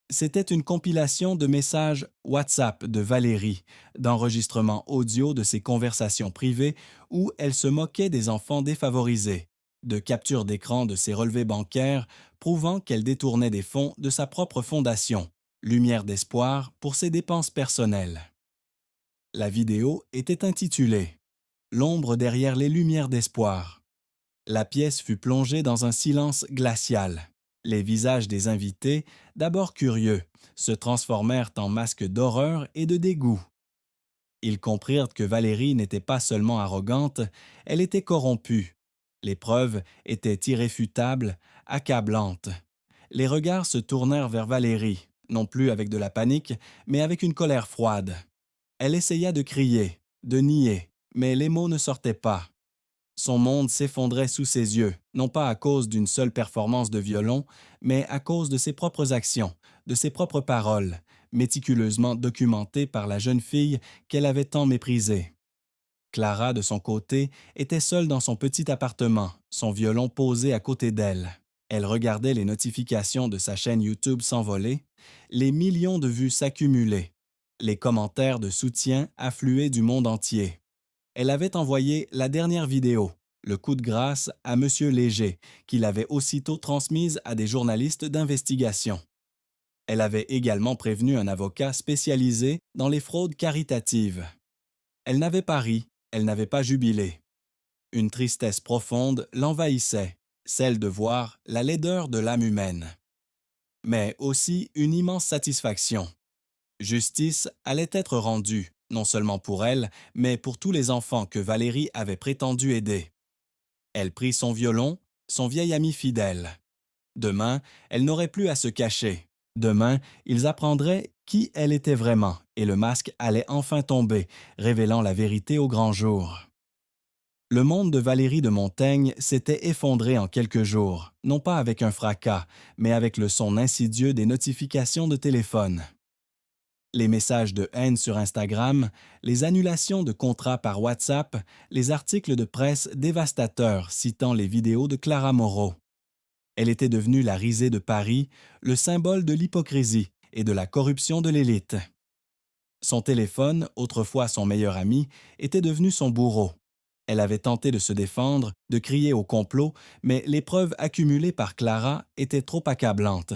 C'était une compilation de messages WhatsApp de Valérie, d'enregistrements audio de ses conversations privées où elle se moquait des enfants défavorisés, de captures d'écran de ses relevés bancaires prouvant qu'elle détournait des fonds de sa propre fondation, Lumière d'espoir, pour ses dépenses personnelles. La vidéo était intitulée « L'ombre derrière les lumières d'espoir ». La pièce fut plongée dans un silence glacial. Les visages des invités, d'abord curieux, se transformèrent en masques d'horreur et de dégoût. Ils comprirent que Valérie n'était pas seulement arrogante, elle était corrompue. Les preuves étaient irréfutables, accablantes. Les regards se tournèrent vers Valérie, non plus avec de la panique, mais avec une colère froide. Elle essaya de crier, de nier, mais les mots ne sortaient pas. Son monde s'effondrait sous ses yeux, non pas à cause d'une seule performance de violon, mais à cause de ses propres actions, de ses propres paroles, méticuleusement documentées par la jeune fille qu'elle avait tant méprisée. Clara, de son côté, était seule dans son petit appartement, son violon posé à côté d'elle. Elle regardait les notifications de sa chaîne YouTube s'envoler, les millions de vues s'accumuler, les commentaires de soutien affluaient du monde entier. Elle avait envoyé la dernière vidéo, le coup de grâce, à M. Léger, qui l'avait aussitôt transmise à des journalistes d'investigation. Elle avait également prévenu un avocat spécialisé dans les fraudes caritatives. Elle n'avait pas ri, elle n'avait pas jubilé. Une tristesse profonde l'envahissait, celle de voir la laideur de l'âme humaine. Mais aussi une immense satisfaction. Justice allait être rendue, non seulement pour elle, mais pour tous les enfants que Valérie avait prétendu aider. Elle prit son violon, son vieil ami fidèle. Demain, elle n'aurait plus à se cacher. Demain, ils apprendraient qui elle était vraiment et le masque allait enfin tomber, révélant la vérité au grand jour. Le monde de Valérie de Montaigne s'était effondré en quelques jours, non pas avec un fracas, mais avec le son insidieux des notifications de téléphone. Les messages de haine sur Instagram, les annulations de contrats par WhatsApp, les articles de presse dévastateurs citant les vidéos de Clara Moreau. Elle était devenue la risée de Paris, le symbole de l'hypocrisie et de la corruption de l'élite. Son téléphone, autrefois son meilleur ami, était devenu son bourreau. Elle avait tenté de se défendre, de crier au complot, mais les preuves accumulées par Clara étaient trop accablantes.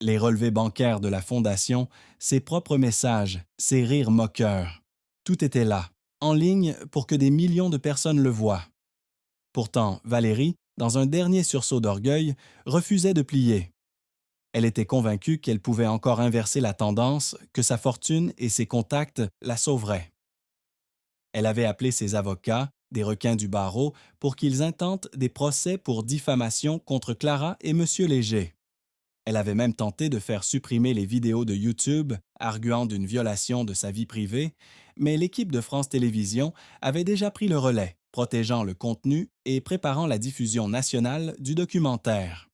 Les relevés bancaires de la Fondation, ses propres messages, ses rires moqueurs. Tout était là, en ligne pour que des millions de personnes le voient. Pourtant, Valérie, dans un dernier sursaut d'orgueil, refusait de plier. Elle était convaincue qu'elle pouvait encore inverser la tendance, que sa fortune et ses contacts la sauveraient. Elle avait appelé ses avocats, des requins du barreau, pour qu'ils intentent des procès pour diffamation contre Clara et M. Léger. Elle avait même tenté de faire supprimer les vidéos de YouTube, arguant d'une violation de sa vie privée, mais l'équipe de France Télévisions avait déjà pris le relais, protégeant le contenu et préparant la diffusion nationale du documentaire.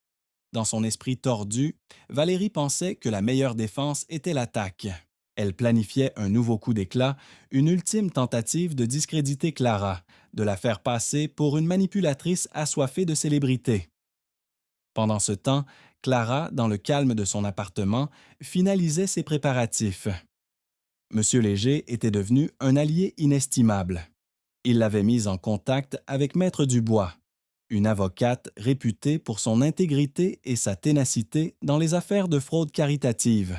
Dans son esprit tordu, Valérie pensait que la meilleure défense était l'attaque. Elle planifiait un nouveau coup d'éclat, une ultime tentative de discréditer Clara, de la faire passer pour une manipulatrice assoiffée de célébrité. Pendant ce temps, Clara, dans le calme de son appartement, finalisait ses préparatifs. M. Léger était devenu un allié inestimable. Il l'avait mise en contact avec Maître Dubois, une avocate réputée pour son intégrité et sa ténacité dans les affaires de fraude caritative.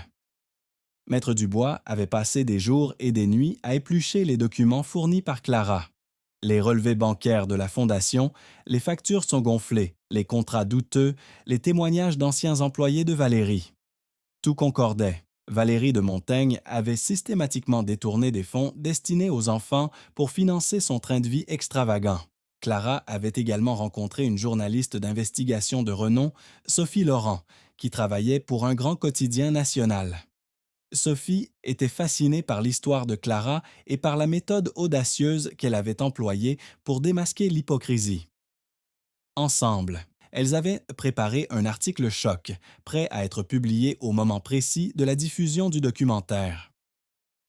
Maître Dubois avait passé des jours et des nuits à éplucher les documents fournis par Clara. Les relevés bancaires de la Fondation, les factures sont gonflées, les contrats douteux, les témoignages d'anciens employés de Valérie. Tout concordait. Valérie de Montaigne avait systématiquement détourné des fonds destinés aux enfants pour financer son train de vie extravagant. Clara avait également rencontré une journaliste d'investigation de renom, Sophie Laurent, qui travaillait pour un grand quotidien national. Sophie était fascinée par l'histoire de Clara et par la méthode audacieuse qu'elle avait employée pour démasquer l'hypocrisie. Ensemble, elles avaient préparé un article choc, prêt à être publié au moment précis de la diffusion du documentaire.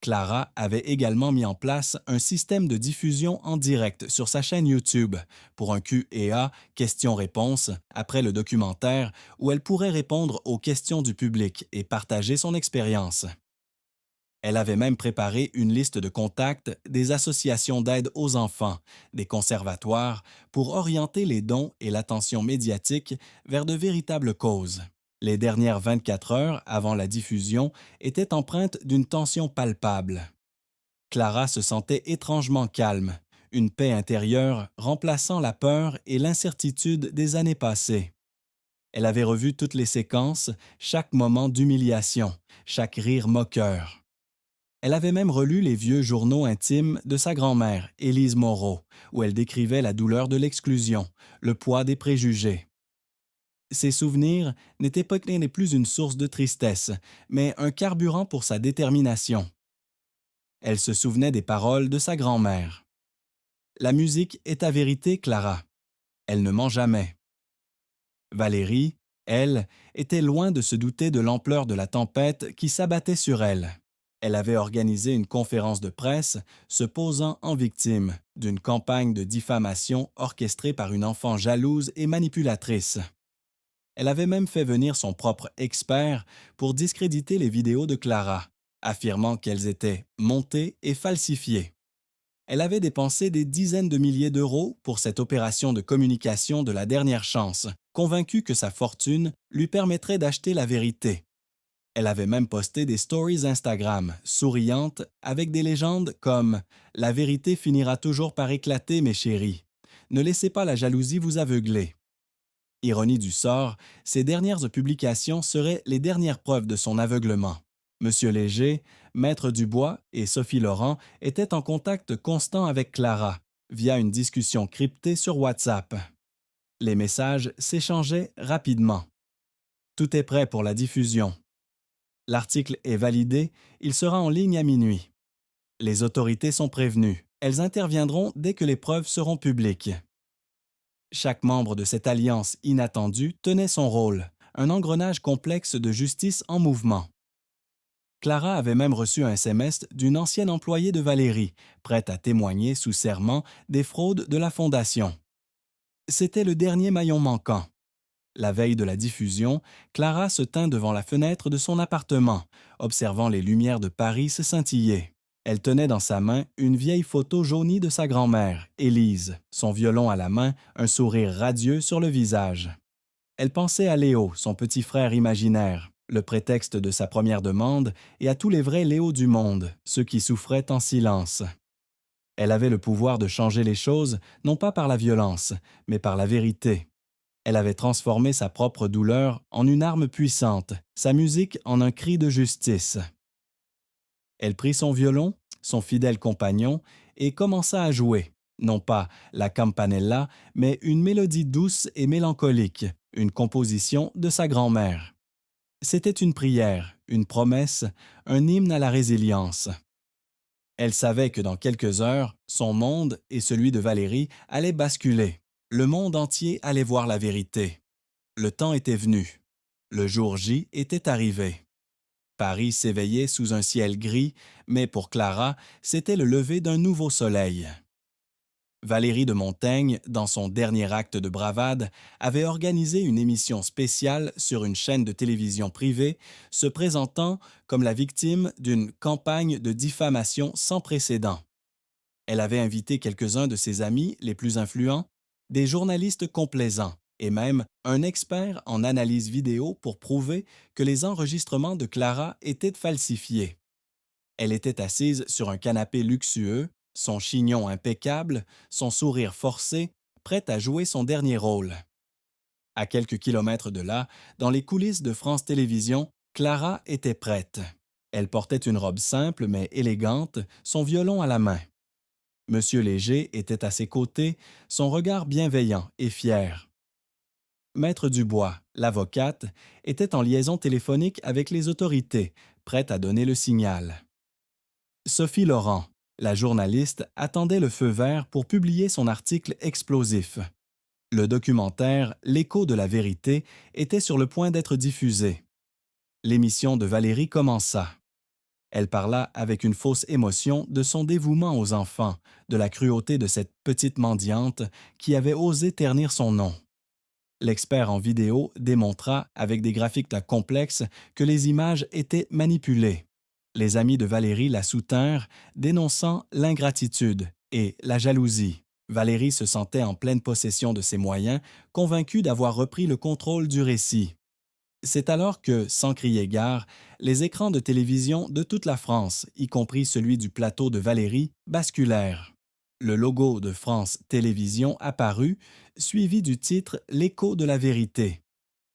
Clara avait également mis en place un système de diffusion en direct sur sa chaîne YouTube pour un Q&A questions-réponses après le documentaire où elle pourrait répondre aux questions du public et partager son expérience. Elle avait même préparé une liste de contacts des associations d'aide aux enfants, des conservatoires, pour orienter les dons et l'attention médiatique vers de véritables causes. Les dernières 24 heures avant la diffusion étaient empreintes d'une tension palpable. Clara se sentait étrangement calme, une paix intérieure remplaçant la peur et l'incertitude des années passées. Elle avait revu toutes les séquences, chaque moment d'humiliation, chaque rire moqueur. Elle avait même relu les vieux journaux intimes de sa grand-mère, Élise Moreau, où elle décrivait la douleur de l'exclusion, le poids des préjugés. Ces souvenirs n'étaient plus une source de tristesse, mais un carburant pour sa détermination. Elle se souvenait des paroles de sa grand-mère. « La musique est ta vérité, Clara. Elle ne ment jamais. » Valérie, elle, était loin de se douter de l'ampleur de la tempête qui s'abattait sur elle. Elle avait organisé une conférence de presse se posant en victime d'une campagne de diffamation orchestrée par une enfant jalouse et manipulatrice. Elle avait même fait venir son propre expert pour discréditer les vidéos de Clara, affirmant qu'elles étaient montées et falsifiées. Elle avait dépensé des dizaines de milliers d'euros pour cette opération de communication de la dernière chance, convaincue que sa fortune lui permettrait d'acheter la vérité. Elle avait même posté des stories Instagram, souriantes, avec des légendes comme « La vérité finira toujours par éclater, mes chéris » Ne laissez pas la jalousie vous aveugler. Ironie du sort, ces dernières publications seraient les dernières preuves de son aveuglement. Monsieur Léger, Maître Dubois et Sophie Laurent étaient en contact constant avec Clara, via une discussion cryptée sur WhatsApp. Les messages s'échangeaient rapidement. Tout est prêt pour la diffusion. L'article est validé, il sera en ligne à minuit. Les autorités sont prévenues. Elles interviendront dès que les preuves seront publiques. Chaque membre de cette alliance inattendue tenait son rôle, un engrenage complexe de justice en mouvement. Clara avait même reçu un SMS d'une ancienne employée de Valérie, prête à témoigner sous serment des fraudes de la Fondation. C'était le dernier maillon manquant. La veille de la diffusion, Clara se tint devant la fenêtre de son appartement, observant les lumières de Paris se scintiller. Elle tenait dans sa main une vieille photo jaunie de sa grand-mère, Élise, son violon à la main, un sourire radieux sur le visage. Elle pensait à Léo, son petit frère imaginaire, le prétexte de sa première demande, et à tous les vrais Léo du monde, ceux qui souffraient en silence. Elle avait le pouvoir de changer les choses, non pas par la violence, mais par la vérité. Elle avait transformé sa propre douleur en une arme puissante, sa musique en un cri de justice. Elle prit son violon, son fidèle compagnon, et commença à jouer, non pas la campanella, mais une mélodie douce et mélancolique, une composition de sa grand-mère. C'était une prière, une promesse, un hymne à la résilience. Elle savait que dans quelques heures, son monde et celui de Valérie allaient basculer. Le monde entier allait voir la vérité. Le temps était venu. Le jour J était arrivé. Paris s'éveillait sous un ciel gris, mais pour Clara, c'était le lever d'un nouveau soleil. Valérie de Montaigne, dans son dernier acte de bravade, avait organisé une émission spéciale sur une chaîne de télévision privée, se présentant comme la victime d'une campagne de diffamation sans précédent. Elle avait invité quelques-uns de ses amis les plus influents, des journalistes complaisants et même un expert en analyse vidéo pour prouver que les enregistrements de Clara étaient falsifiés. Elle était assise sur un canapé luxueux, son chignon impeccable, son sourire forcé, prête à jouer son dernier rôle. À quelques kilomètres de là, dans les coulisses de France Télévisions, Clara était prête. Elle portait une robe simple mais élégante, son violon à la main. Monsieur Léger était à ses côtés, son regard bienveillant et fier. Maître Dubois, l'avocate, était en liaison téléphonique avec les autorités, prête à donner le signal. Sophie Laurent, la journaliste, attendait le feu vert pour publier son article explosif. Le documentaire L'écho de la vérité était sur le point d'être diffusé. L'émission de Valérie commença. Elle parla avec une fausse émotion de son dévouement aux enfants, de la cruauté de cette petite mendiante qui avait osé ternir son nom. L'expert en vidéo démontra, avec des graphiques complexes, que les images étaient manipulées. Les amis de Valérie la soutinrent, dénonçant l'ingratitude et la jalousie. Valérie se sentait en pleine possession de ses moyens, convaincue d'avoir repris le contrôle du récit. C'est alors que, sans crier gare, les écrans de télévision de toute la France, y compris celui du plateau de Valérie, basculèrent. Le logo de France Télévisions apparut, suivi du titre L'écho de la vérité.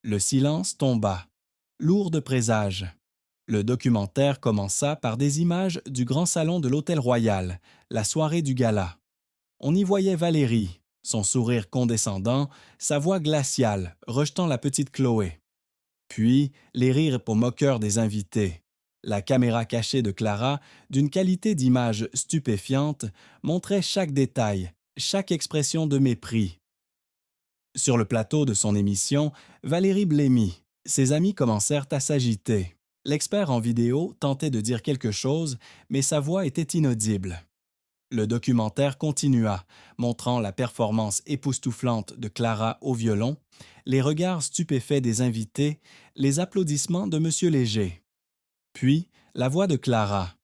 Le silence tomba, lourd de présages. Le documentaire commença par des images du grand salon de l'Hôtel Royal, la soirée du gala. On y voyait Valérie, son sourire condescendant, sa voix glaciale, rejetant la petite Chloé. Puis, les rires pour moqueurs des invités. La caméra cachée de Clara, d'une qualité d'image stupéfiante, montrait chaque détail, chaque expression de mépris. Sur le plateau de son émission, Valérie blêmit. Ses amis commencèrent à s'agiter. L'expert en vidéo tentait de dire quelque chose, mais sa voix était inaudible. Le documentaire continua, montrant la performance époustouflante de Clara au violon, les regards stupéfaits des invités, les applaudissements de M. Léger. Puis, la voix de Clara,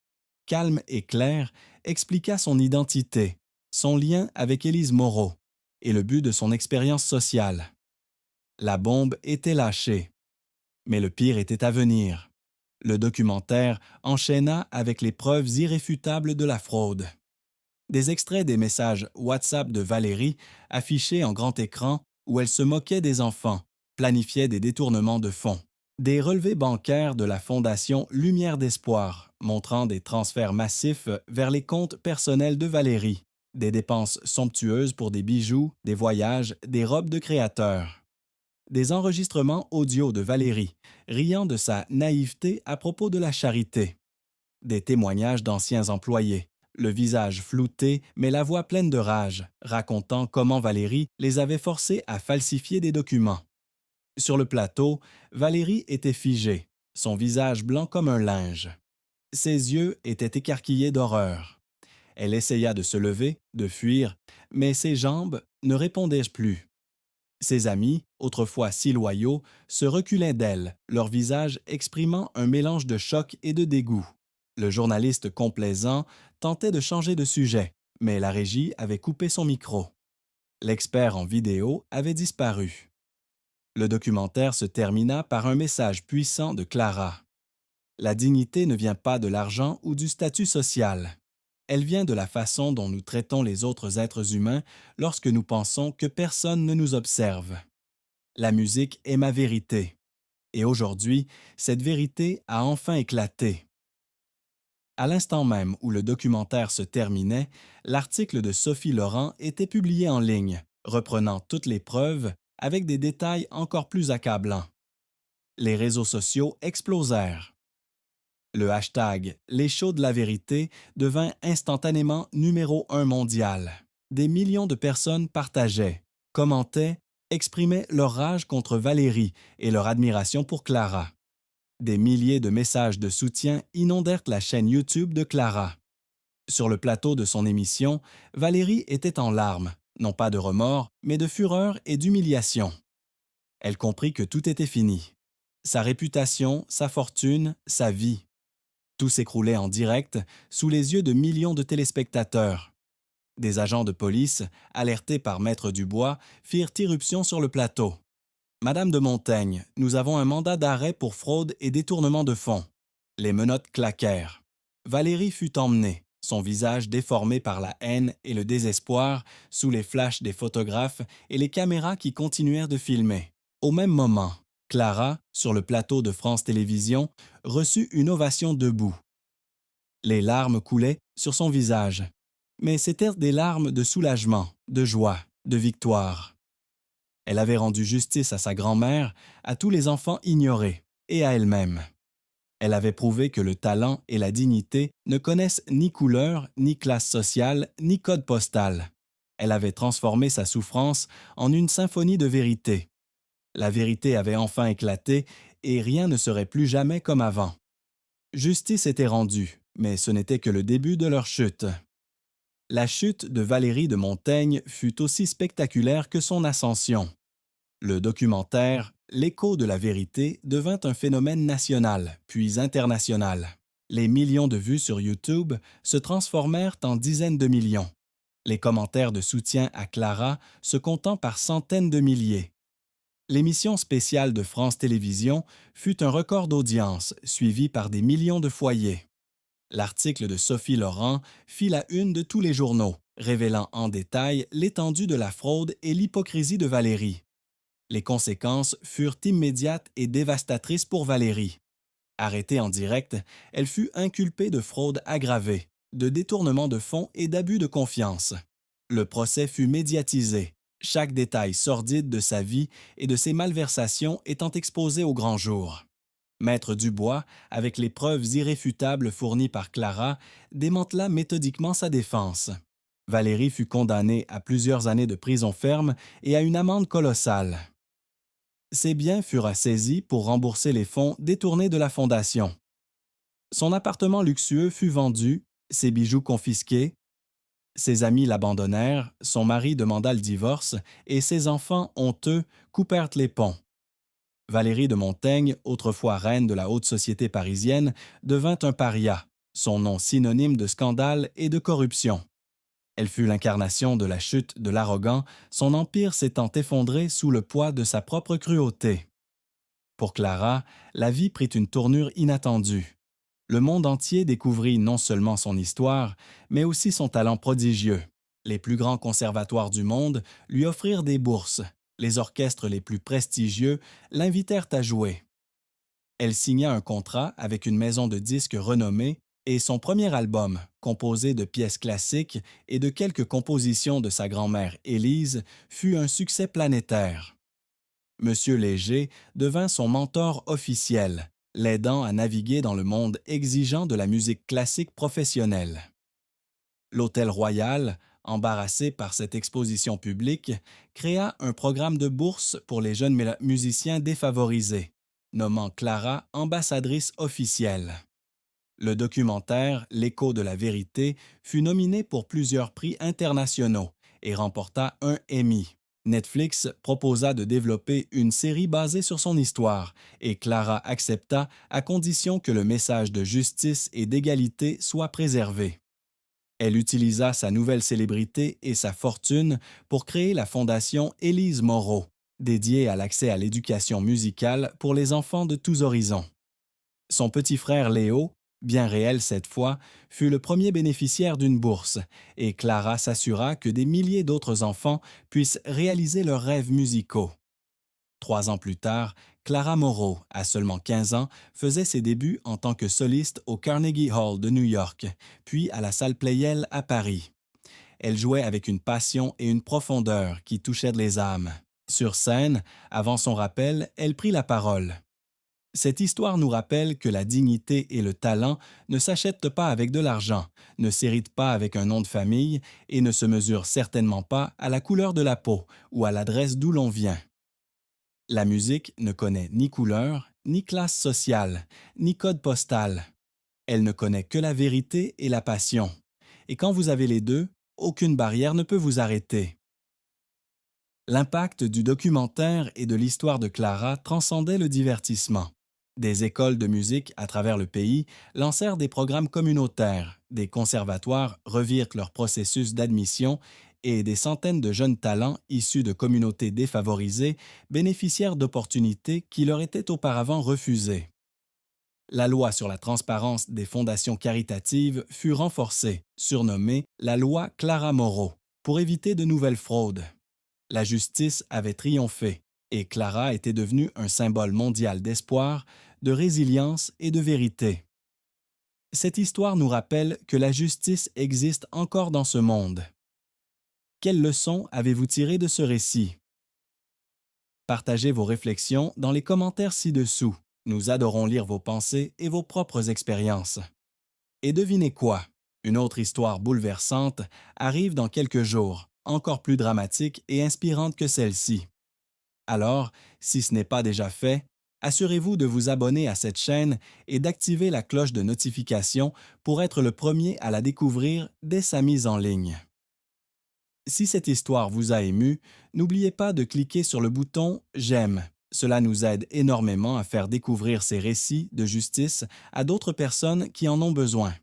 calme et claire, expliqua son identité, son lien avec Élise Moreau et le but de son expérience sociale. La bombe était lâchée. Mais le pire était à venir. Le documentaire enchaîna avec les preuves irréfutables de la fraude. Des extraits des messages WhatsApp de Valérie affichés en grand écran où elle se moquait des enfants, planifiait des détournements de fonds. Des relevés bancaires de la Fondation Lumière d'Espoir montrant des transferts massifs vers les comptes personnels de Valérie. Des dépenses somptueuses pour des bijoux, des voyages, des robes de créateurs. Des enregistrements audio de Valérie, riant de sa naïveté à propos de la charité. Des témoignages d'anciens employés, le visage flouté mais la voix pleine de rage, racontant comment Valérie les avait forcés à falsifier des documents. Sur le plateau, Valérie était figée, son visage blanc comme un linge. Ses yeux étaient écarquillés d'horreur. Elle essaya de se lever, de fuir, mais ses jambes ne répondaient plus. Ses amis, autrefois si loyaux, se reculaient d'elle, leur visage exprimant un mélange de choc et de dégoût. Le journaliste complaisant tentait de changer de sujet, mais la régie avait coupé son micro. L'expert en vidéo avait disparu. Le documentaire se termina par un message puissant de Clara. La dignité ne vient pas de l'argent ou du statut social. Elle vient de la façon dont nous traitons les autres êtres humains lorsque nous pensons que personne ne nous observe. La musique est ma vérité. Et aujourd'hui, cette vérité a enfin éclaté. À l'instant même où le documentaire se terminait, l'article de Sophie Laurent était publié en ligne, reprenant toutes les preuves avec des détails encore plus accablants. Les réseaux sociaux explosèrent. Le hashtag Les shows de la vérité devint instantanément numéro 1 mondial. Des millions de personnes partageaient, commentaient, exprimaient leur rage contre Valérie et leur admiration pour Clara. Des milliers de messages de soutien inondèrent la chaîne YouTube de Clara. Sur le plateau de son émission, Valérie était en larmes, non pas de remords, mais de fureur et d'humiliation. Elle comprit que tout était fini. Sa réputation, sa fortune, sa vie. Tout s'écroulait en direct, sous les yeux de millions de téléspectateurs. Des agents de police, alertés par Maître Dubois, firent irruption sur le plateau. « Madame de Montaigne, nous avons un mandat d'arrêt pour fraude et détournement de fonds. » Les menottes claquèrent. Valérie fut emmenée, son visage déformé par la haine et le désespoir, sous les flashs des photographes et les caméras qui continuèrent de filmer. Au même moment, Clara, sur le plateau de France Télévisions, reçut une ovation debout. Les larmes coulaient sur son visage, mais c'étaient des larmes de soulagement, de joie, de victoire. Elle avait rendu justice à sa grand-mère, à tous les enfants ignorés, et à elle-même. Elle avait prouvé que le talent et la dignité ne connaissent ni couleur, ni classe sociale, ni code postal. Elle avait transformé sa souffrance en une symphonie de vérité. La vérité avait enfin éclaté et rien ne serait plus jamais comme avant. Justice était rendue, mais ce n'était que le début de leur chute. La chute de Valérie de Montaigne fut aussi spectaculaire que son ascension. Le documentaire « L'écho de la vérité » devint un phénomène national, puis international. Les millions de vues sur YouTube se transformèrent en dizaines de millions. Les commentaires de soutien à Clara se comptant par centaines de milliers. L'émission spéciale de France Télévisions fut un record d'audience, suivi par des millions de foyers. L'article de Sophie Laurent fit la une de tous les journaux, révélant en détail l'étendue de la fraude et l'hypocrisie de Valérie. Les conséquences furent immédiates et dévastatrices pour Valérie. Arrêtée en direct, elle fut inculpée de fraude aggravée, de détournement de fonds et d'abus de confiance. Le procès fut médiatisé, chaque détail sordide de sa vie et de ses malversations étant exposé au grand jour. Maître Dubois, avec les preuves irréfutables fournies par Clara, démantela méthodiquement sa défense. Valérie fut condamnée à plusieurs années de prison ferme et à une amende colossale. Ses biens furent saisis pour rembourser les fonds détournés de la Fondation. Son appartement luxueux fut vendu, ses bijoux confisqués. Ses amis l'abandonnèrent, son mari demanda le divorce et ses enfants honteux coupèrent les ponts. Valérie de Montaigne, autrefois reine de la haute société parisienne, devint un paria, son nom synonyme de scandale et de corruption. Elle fut l'incarnation de la chute de l'arrogant, son empire s'étant effondré sous le poids de sa propre cruauté. Pour Clara, la vie prit une tournure inattendue. Le monde entier découvrit non seulement son histoire, mais aussi son talent prodigieux. Les plus grands conservatoires du monde lui offrirent des bourses. Les orchestres les plus prestigieux l'invitèrent à jouer. Elle signa un contrat avec une maison de disques renommée et son premier album, composé de pièces classiques et de quelques compositions de sa grand-mère Élise, fut un succès planétaire. Monsieur Léger devint son mentor officiel, l'aidant à naviguer dans le monde exigeant de la musique classique professionnelle. L'Hôtel Royal, embarrassé par cette exposition publique, créa un programme de bourse pour les jeunes musiciens défavorisés, nommant Clara ambassadrice officielle. Le documentaire L'écho de la vérité fut nominé pour plusieurs prix internationaux et remporta un Emmy. Netflix proposa de développer une série basée sur son histoire et Clara accepta à condition que le message de justice et d'égalité soit préservé. Elle utilisa sa nouvelle célébrité et sa fortune pour créer la fondation Élise Moreau, dédiée à l'accès à l'éducation musicale pour les enfants de tous horizons. Son petit frère Léo, bien réel cette fois, fut le premier bénéficiaire d'une bourse, et Clara s'assura que des milliers d'autres enfants puissent réaliser leurs rêves musicaux. 3 ans plus tard, Clara Moreau, à seulement 15 ans, faisait ses débuts en tant que soliste au Carnegie Hall de New York, puis à la salle Pleyel à Paris. Elle jouait avec une passion et une profondeur qui touchaient les âmes. Sur scène, avant son rappel, elle prit la parole. Cette histoire nous rappelle que la dignité et le talent ne s'achètent pas avec de l'argent, ne s'héritent pas avec un nom de famille et ne se mesurent certainement pas à la couleur de la peau ou à l'adresse d'où l'on vient. La musique ne connaît ni couleur, ni classe sociale, ni code postal. Elle ne connaît que la vérité et la passion. Et quand vous avez les deux, aucune barrière ne peut vous arrêter. L'impact du documentaire et de l'histoire de Clara transcendait le divertissement. Des écoles de musique à travers le pays lancèrent des programmes communautaires, des conservatoires revirent leur processus d'admission et des centaines de jeunes talents issus de communautés défavorisées bénéficièrent d'opportunités qui leur étaient auparavant refusées. La loi sur la transparence des fondations caritatives fut renforcée, surnommée la loi Clara Moreau, pour éviter de nouvelles fraudes. La justice avait triomphé et Clara était devenue un symbole mondial d'espoir, de résilience et de vérité. Cette histoire nous rappelle que la justice existe encore dans ce monde. Quelles leçons avez-vous tirées de ce récit? Partagez vos réflexions dans les commentaires ci-dessous. Nous adorons lire vos pensées et vos propres expériences. Et devinez quoi? Une autre histoire bouleversante arrive dans quelques jours, encore plus dramatique et inspirante que celle-ci. Alors, si ce n'est pas déjà fait, assurez-vous de vous abonner à cette chaîne et d'activer la cloche de notification pour être le premier à la découvrir dès sa mise en ligne. Si cette histoire vous a ému, n'oubliez pas de cliquer sur le bouton « J'aime ». Cela nous aide énormément à faire découvrir ces récits de justice à d'autres personnes qui en ont besoin.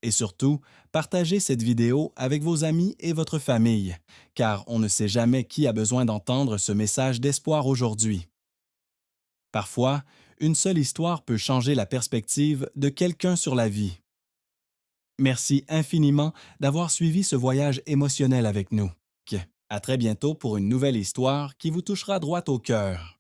Et surtout, partagez cette vidéo avec vos amis et votre famille, car on ne sait jamais qui a besoin d'entendre ce message d'espoir aujourd'hui. Parfois, une seule histoire peut changer la perspective de quelqu'un sur la vie. Merci infiniment d'avoir suivi ce voyage émotionnel avec nous. À très bientôt pour une nouvelle histoire qui vous touchera droit au cœur.